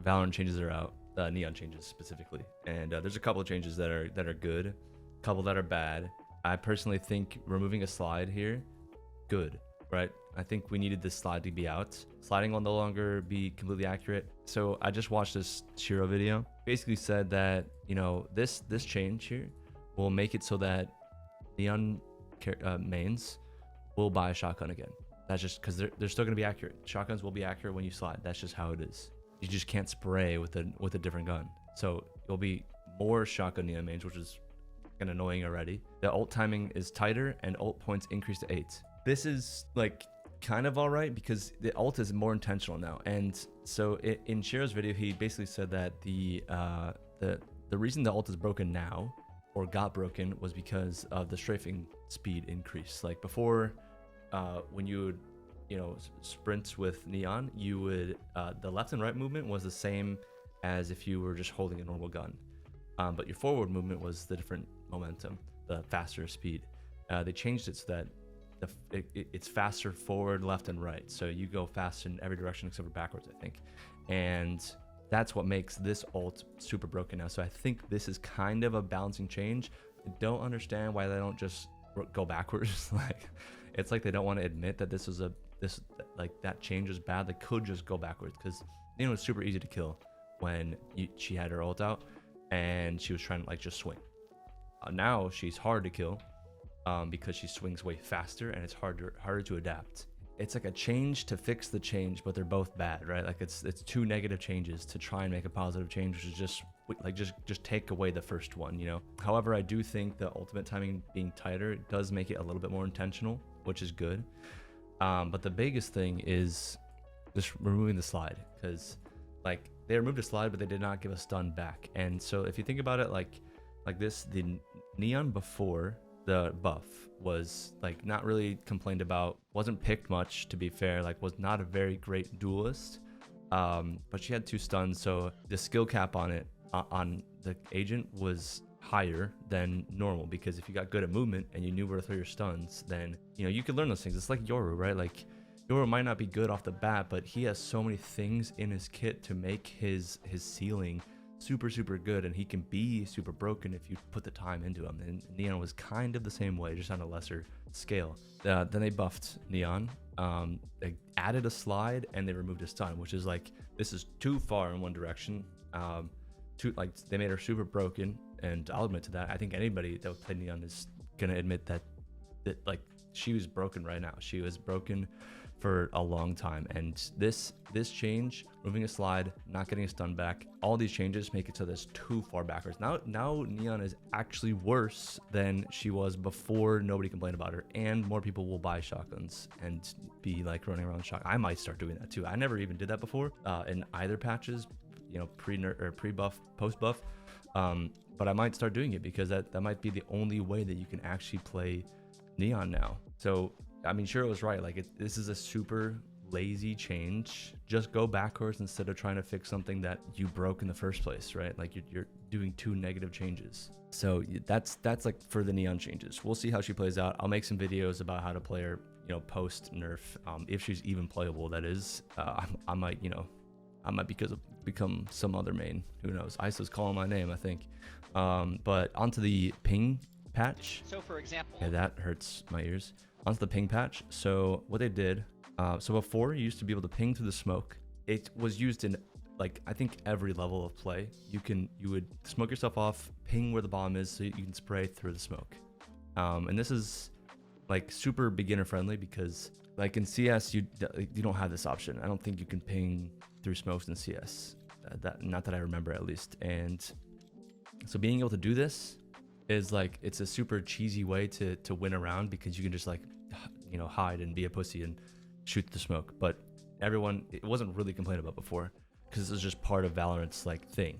Valorant changes are out, Neon changes specifically, and there's a couple of changes that are good, a couple that are bad. I personally think removing a slide here, good, right? I think we needed this slide to be out. Sliding will no longer be completely accurate. So I just watched this Shiro video. Basically said that, you know, this change here will make it so that Neon mains will buy a shotgun again. That's just because they're still going to be accurate. Shotguns will be accurate when you slide. That's just how it is. You just can't spray with a different gun. So you'll be more shotgun Neon mains, which is kind of annoying already. The ult timing is tighter and ult points increase to 8. This is like kind of all right because the ult is more intentional now. And so in Shiro's video, he basically said that the reason the ult is broken now or got broken was because of the strafing speed increase. Like before, when you would, you know, sprint with Neon, you would the left and right movement was the same as if you were just holding a normal gun, but your forward movement was the different momentum, the faster speed. They changed it so that it's faster forward, left, and right. So you go fast in every direction except for backwards, I think. And that's what makes this ult super broken now. So I think this is kind of a balancing change. I don't understand why they don't just go backwards. Like, it's like they don't want to admit that this like that change is bad. They could just go backwards because, you know, it's super easy to kill when she had her ult out and she was trying to like just swing. Now she's hard to kill because she swings way faster and it's harder to adapt. It's like a change to fix the change, but they're both bad, right? Like it's two negative changes to try and make a positive change, which is just take away the first one, you know. However, I do think the ultimate timing being tighter does make it a little bit more intentional, which is good. But the biggest thing is just removing the slide, because like they removed a slide, but they did not give a stun back. And so if you think about it like this, the Neon before the buff was like not really complained about, wasn't picked much, to be fair, like was not a very great duelist, but she had 2 stuns, so the skill cap on it on the agent was higher than normal, because if you got good at movement and you knew where to throw your stuns, then you know you could learn those things. It's like Yoru, right? Like Yoru might not be good off the bat, but he has so many things in his kit to make his ceiling super good, and he can be super broken if you put the time into him. And Neon was kind of the same way, just on a lesser scale. Then they buffed Neon, they added a slide, and they removed a stun, which is like, this is too far in one direction. Like they made her super broken, and I'll admit to that. I think anybody that would play Neon is gonna admit that like she was broken right now. She was broken for a long time, and this change, moving a slide, not getting a stun back, all these changes make it so that's too far backwards. Now Neon is actually worse than she was before. Nobody complained about her, and more people will buy shotguns and be like running around shotgun. I might start doing that too. I never even did that before in either patches, you know, pre-buff, post-buff, but I might start doing it because that might be the only way that you can actually play Neon now. So I mean, sure, it was right. Like this is a super lazy change. Just go backwards instead of trying to fix something that you broke in the first place, right? Like you're doing 2 negative changes. So that's like for the Neon changes. We'll see how she plays out. I'll make some videos about how to play her, you know, post nerf, if she's even playable. That is, I might become some other main. Who knows? ISO's calling my name, I think. But onto the ping patch. So for example, yeah, that hurts my ears. Onto the ping patch. So what they did, so before you used to be able to ping through the smoke. It was used in like I think every level of play. You would smoke yourself off, ping where the bomb is, so you can spray through the smoke. And this is like super beginner friendly because like in CS you don't have this option. I don't think you can ping through smokes in CS. Not that I remember at least. And so being able to do this is like, it's a super cheesy way to win a round, because you can just like, you know, hide and be a pussy and shoot the smoke. But it wasn't really complained about before, because this is just part of Valorant's like thing,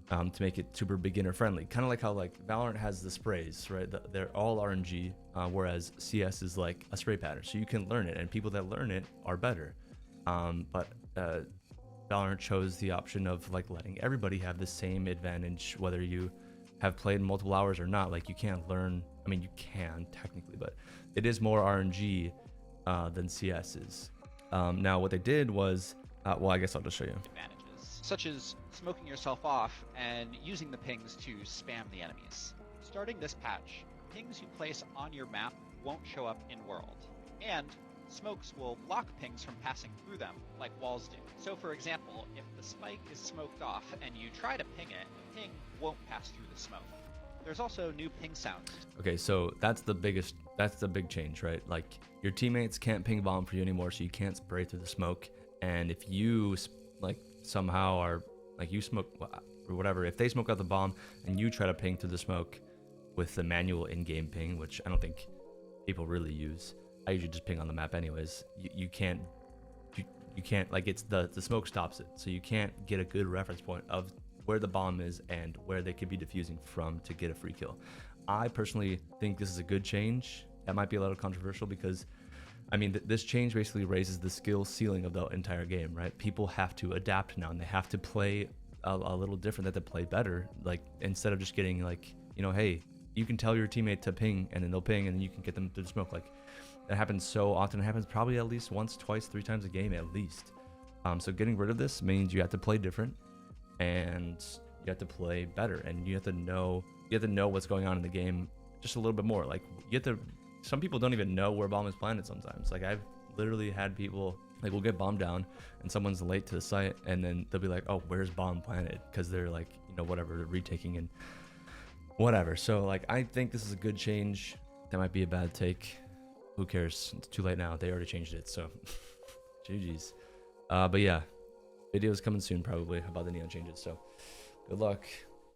to make it super beginner friendly. Kind of like how like Valorant has the sprays, right? They're all RNG, whereas CS is like a spray pattern. So you can learn it, and people that learn it are better. But Valorant chose the option of like letting everybody have the same advantage, whether you have played multiple hours or not. Like you can't learn, I mean you can technically, but it is more RNG than CS is. Now what they did was, well, I guess I'll just show you. advantages. such as smoking yourself off and using the pings to spam the enemies. Starting this patch, pings you place on your map won't show up in world, and smokes will block pings from passing through them, like walls do. So for example, if the spike is smoked off and you try to ping it, the ping won't pass through the smoke. There's also new ping sounds. Okay, so that's the big change, right? Like, your teammates can't ping bomb for you anymore, so you can't spray through the smoke. And if you like somehow are like, you smoke or whatever, if they smoke out the bomb and you try to ping through the smoke with the manual in-game ping, which I don't think people really use, I usually just ping on the map anyways. You can't like, it's the smoke stops it, so you can't get a good reference point of where the bomb is and where they could be defusing from to get a free kill. I personally think this is a good change. That might be a little controversial because, I mean, this change basically raises the skill ceiling of the entire game, right? People have to adapt now, and they have to play a little different, that they play better. Like, instead of just getting like, you know, hey, you can tell your teammate to ping, and then they'll ping, and then you can get them to the smoke. Like, that happens so often. It happens probably at least once, twice, 3 times a game at least. So getting rid of this means you have to play different, and you have to play better, and you have to know what's going on in the game just a little bit more. Like, some people don't even know where bomb is planted sometimes. Like, I've literally had people, like, we'll get bomb down and someone's late to the site, and then they'll be like, oh, where's bomb planted? Because they're like, you know, whatever, they're retaking and whatever. So like, I think this is a good change. That might be a bad take. Who cares? It's too late now. They already changed it, so GG's. But yeah, videos coming soon probably about the Neon changes, so good luck.